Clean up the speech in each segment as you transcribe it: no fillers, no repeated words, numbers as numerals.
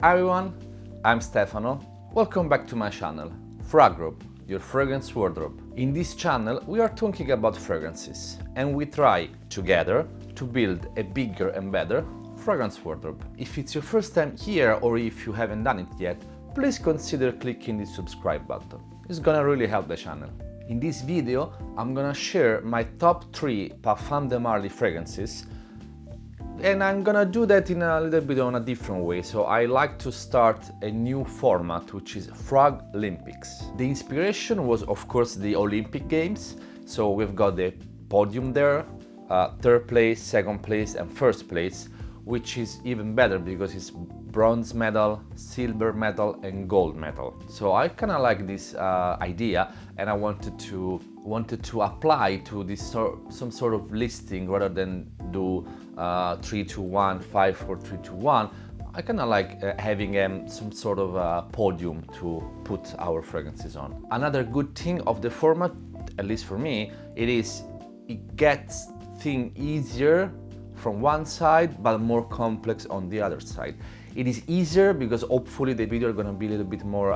Hi everyone, I'm Stefano. Welcome back to my channel, FragRobe, your fragrance wardrobe. In this channel, we are talking about fragrances and we try together to build a bigger and better fragrance wardrobe. If it's your first time here or if you haven't done it yet, please consider clicking the subscribe button. It's gonna really help the channel. In this video, I'm gonna share my top 3 Parfums de Marly fragrances, and I'm gonna do that in a little bit on a different way. So I like to start a new format, which is FRAG-LIMPICS. The inspiration was, of course, the Olympic Games. So we've got the podium there, third place, second place, and first place, which is even better because it's bronze medal, silver medal, and gold medal. So I kind of like this idea, and I wanted to apply to this some sort of listing rather than do 3, 2, 1, 5, 4, 3, 2, 1. I kind of like having some sort of a podium to put our fragrances on. Another good thing of the format, at least for me, it gets things easier from one side but more complex on the other side. It is easier because hopefully the video is going to be a little bit more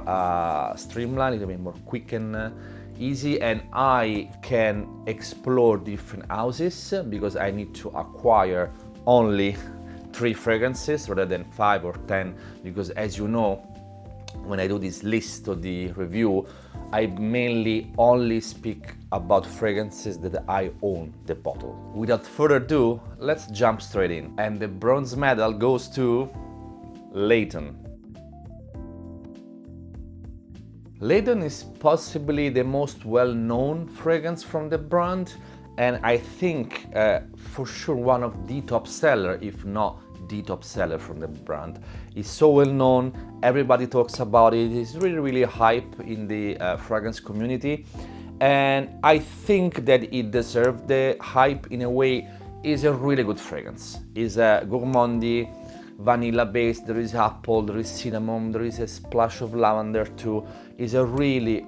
streamlined, a little bit more quick and easy, and I can explore different houses because I need to acquire only 3 fragrances rather than 5 or 10, because as you know, when I do this list or the review, I mainly only speak about fragrances that I own the bottle. Without further ado, let's jump straight in. And the bronze medal goes to Layton. Layton is possibly the most well-known fragrance from the brand, and I think for sure one of the top seller, if not the top seller from the brand. It's so well known, everybody talks about it, it's really hype in the fragrance community, and I think that it deserves the hype in a way. It's a really good fragrance. It's a gourmandy, vanilla based, there is apple, there is cinnamon, there is a splash of lavender too. It's a really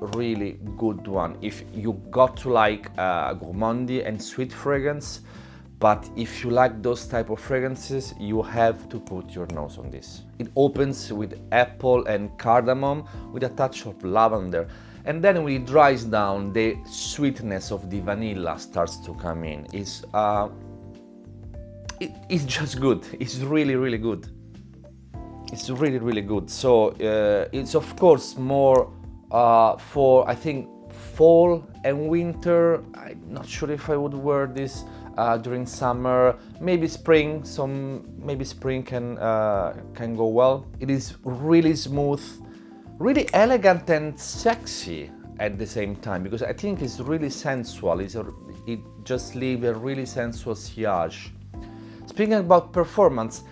good one if you got to like gourmandy and sweet fragrance. But if you like those type of fragrances, you have to put your nose on this. It opens with apple and cardamom with a touch of lavender. And then when it dries down, the sweetness of the vanilla starts to come in. It's just good. It's really good. It's really good. So it's of course more for, I think, fall and winter. I'm not sure if I would wear this during summer. Maybe spring. Maybe spring can go well. It is really smooth, really elegant and sexy at the same time, because I think it's really sensual. It just leaves a really sensual sillage. Speaking about performance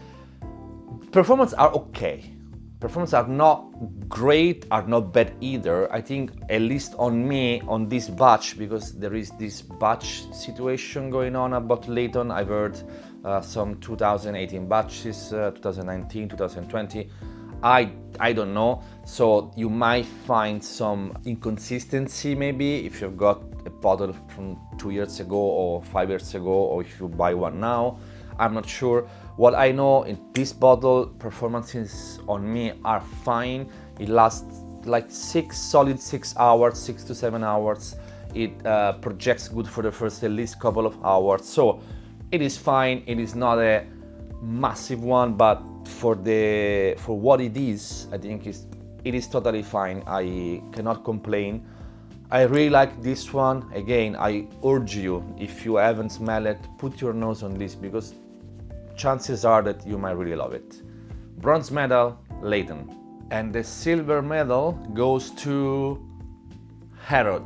are okay. Performance are not great, are not bad either. I think, at least on me, on this batch, because there is this batch situation going on about Layton. I've heard some 2018 batches, 2019, 2020. I don't know. So you might find some inconsistency maybe if you've got a bottle from 2 years ago or 5 years ago, or if you buy one now. I'm not sure. What I know, in this bottle, performances on me are fine. It lasts like solid 6 hours, 6 to 7 hours. It projects good for the first at least couple of hours. So it is fine. It is not a massive one, but for what it is, I think it is totally fine. I cannot complain. I really like this one. Again, I urge you, if you haven't smelled it, put your nose on this, because chances are that you might really love it. Bronze medal, Layton. And the silver medal goes to Herod.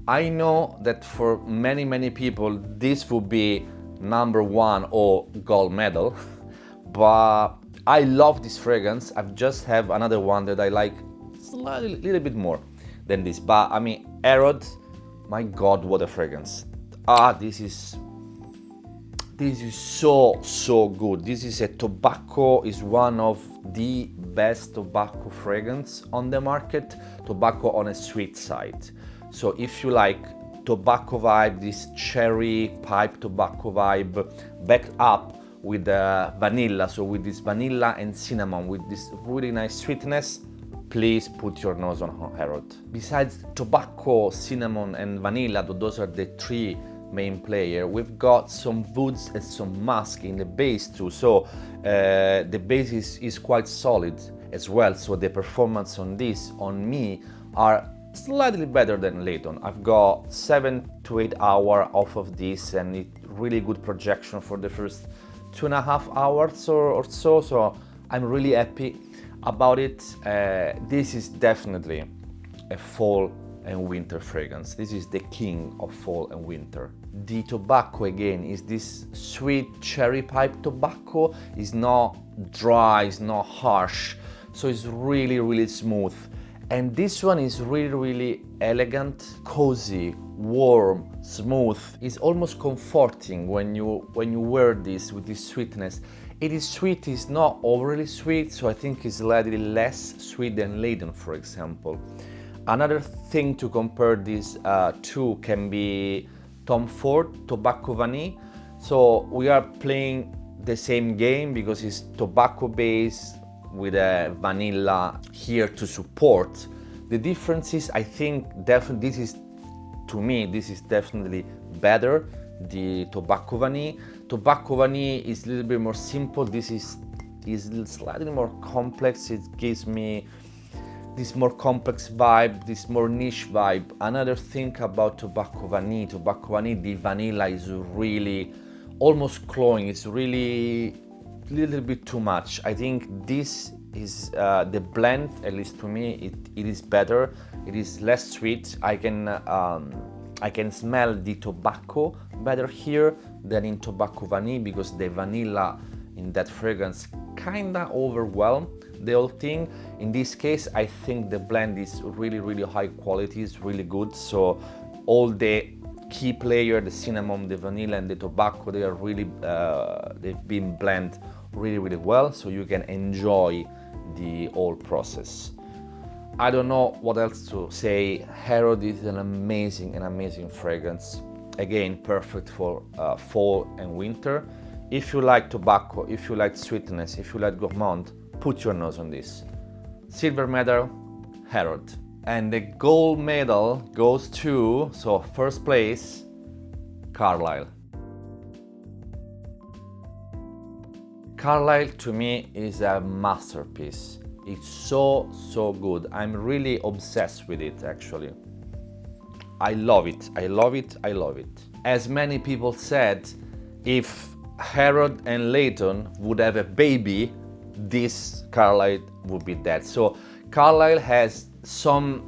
I know that for many people this would be number 1 or gold medal, but I love this fragrance. I just have another one that I like slightly, little bit more than this, but I mean, Herod, my god, what a fragrance. This is so good. This is a tobacco, is one of the best tobacco fragrance on the market. Tobacco on a sweet side. So if you like tobacco vibe, this cherry pipe tobacco vibe, backed up with vanilla, so with this vanilla and cinnamon, with this really nice sweetness, please put your nose on Harrod. Besides tobacco, cinnamon and vanilla, those are the three main players, we've got some woods and some musk in the base too, so the base is quite solid as well, so the performance on this, on me, are slightly better than Layton. I've got 7 to 8 hours off of this, and it really good projection for the first 2.5 hours or so, so I'm really happy about it. This is definitely a fall and winter fragrance. This is the king of fall and winter. The tobacco again is this sweet cherry pipe tobacco. It's not dry, it's not harsh, so it's really smooth. And this one is really elegant, cozy, warm, smooth. It's almost comforting when you wear this with this sweetness. It is sweet, it's not overly sweet, so I think it's slightly less sweet than Layton, for example. Another thing to compare these two can be Tom Ford Tobacco Vanille. So we are playing the same game because it's tobacco based with a vanilla here to support. The difference is, I think, definitely to me, this is definitely better, the Tobacco Vanille. Tobacco Vanille is a little bit more simple. This is slightly more complex. It gives me this more complex vibe, this more niche vibe. Another thing about Tobacco Vanille, the vanilla is really almost cloying. It's really a little bit too much. I think this is the blend, at least to me, it is better. It is less sweet. I can smell the tobacco better here than in Tobacco Vanille, because the vanilla in that fragrance kinda overwhelmed the whole thing. In this case, I think the blend is really high quality, it's really good. So all the key player, the cinnamon, the vanilla and the tobacco, they are really they've been blended really well, so you can enjoy the whole process. I don't know what else to say. Harrod is an amazing fragrance. Again, perfect for fall and winter. If you like tobacco, if you like sweetness, if you like gourmand, put your nose on this. Silver medal, Harrod. And the gold medal goes to, so first place, Carlisle. Carlisle to me is a masterpiece. It's so good. I'm really obsessed with it, actually. I love it. As many people said, if Harrod and Layton would have a baby, this Carlisle would be dead. So Carlisle has some,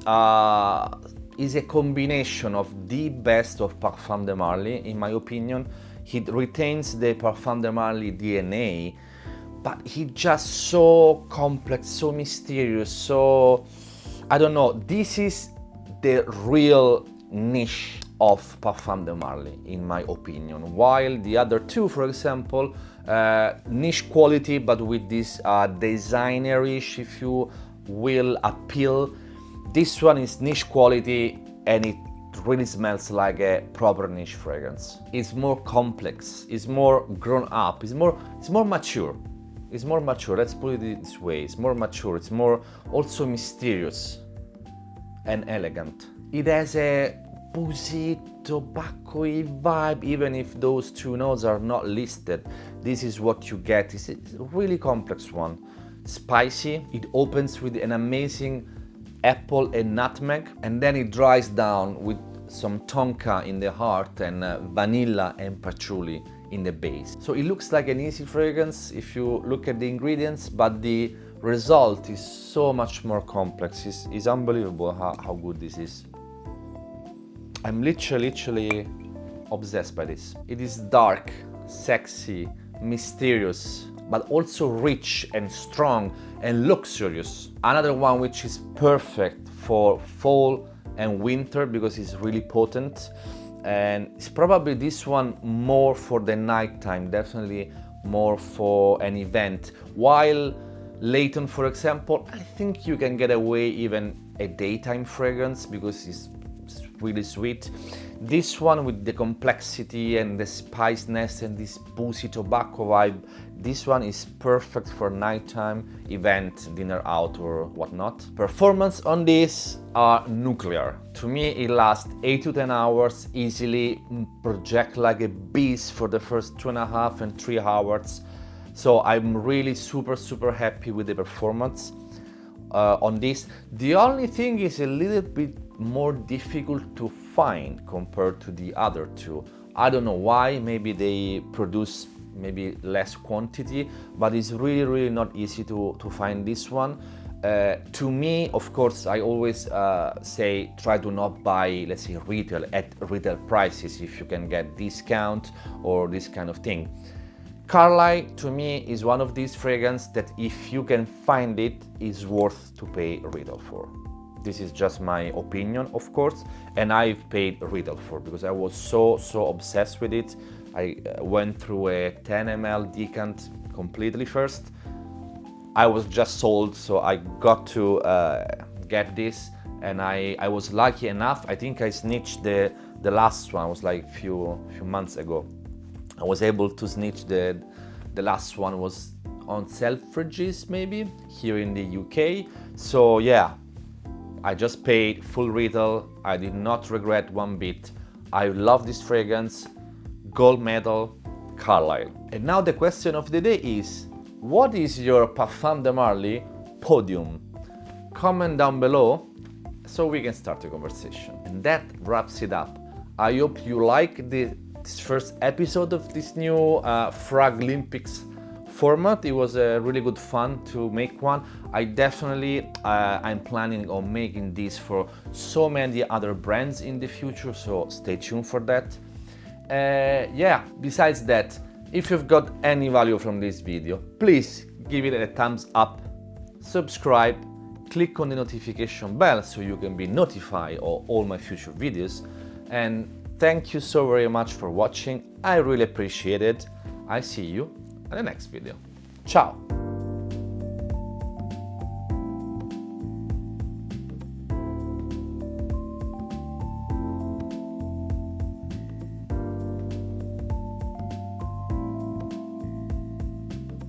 is a combination of the best of Parfums de Marly, in my opinion. He retains the Parfums de Marly DNA, but he's just so complex, so mysterious, so, I don't know, this is the real niche of Parfums de Marly, in my opinion. While the other two, for example, niche quality, but with this designerish, if you will, appeal. This one is niche quality, and it really smells like a proper niche fragrance. It's more complex, it's more grown up, it's more mature. It's more mature, let's put it this way. It's more mature, it's more also mysterious and elegant. It has a boozy, tobacco-y vibe, even if those two notes are not listed. This is what you get. It's a really complex one. Spicy, it opens with an amazing apple and nutmeg, and then it dries down with some tonka in the heart and vanilla and patchouli in the base. So it looks like an easy fragrance if you look at the ingredients, but the result is so much more complex. It's unbelievable how good this is. I'm literally obsessed by this. It is dark, sexy, mysterious, but also rich and strong and luxurious. Another one which is perfect for fall and winter because it's really potent, and it's probably this one more for the nighttime, definitely more for an event. While Layton, for example, I think you can get away even a daytime fragrance because it's really sweet. This one with the complexity and the spiciness and this boozy tobacco vibe, this one is perfect for nighttime, event, dinner out or whatnot. Performance on this are nuclear. To me it lasts 8 to 10 hours easily, project like a beast for the first 2.5 and 3 hours. So I'm really super happy with the performance on this. The only thing is a little bit more difficult to find compared to the other two. I don't know why, maybe they produce maybe less quantity, but it's really not easy to find this one. To me, of course, I always say try to not buy, let's say, retail at retail prices if you can get discount or this kind of thing. Carlisle to me is one of these fragrances that if you can find it is worth to pay retail for. This is just my opinion, of course, and I've paid retail for because I was so obsessed with it. I went through a 10 ml decant completely first. I was just sold, so I got to get this, and I was lucky enough. I think I snitched the last one. It was like few months ago. I was able to snitch the last one was on Selfridges maybe here in the UK. So yeah, I just paid full retail. I did not regret one bit. I love this fragrance, gold medal, Carlisle. And now the question of the day is, what is your Parfums de Marly Podium? Comment down below so we can start a conversation. And that wraps it up. I hope you like this first episode of this new FRAG-LIMPICS format. It was really good fun to make one. I definitely I'm planning on making this for so many other brands in the future, so stay tuned for that. Yeah, besides that, if you've got any value from this video, please give it a thumbs up, subscribe, click on the notification bell so you can be notified of all my future videos, and thank you so very much for watching. I really appreciate it. I see you in the next video. Ciao!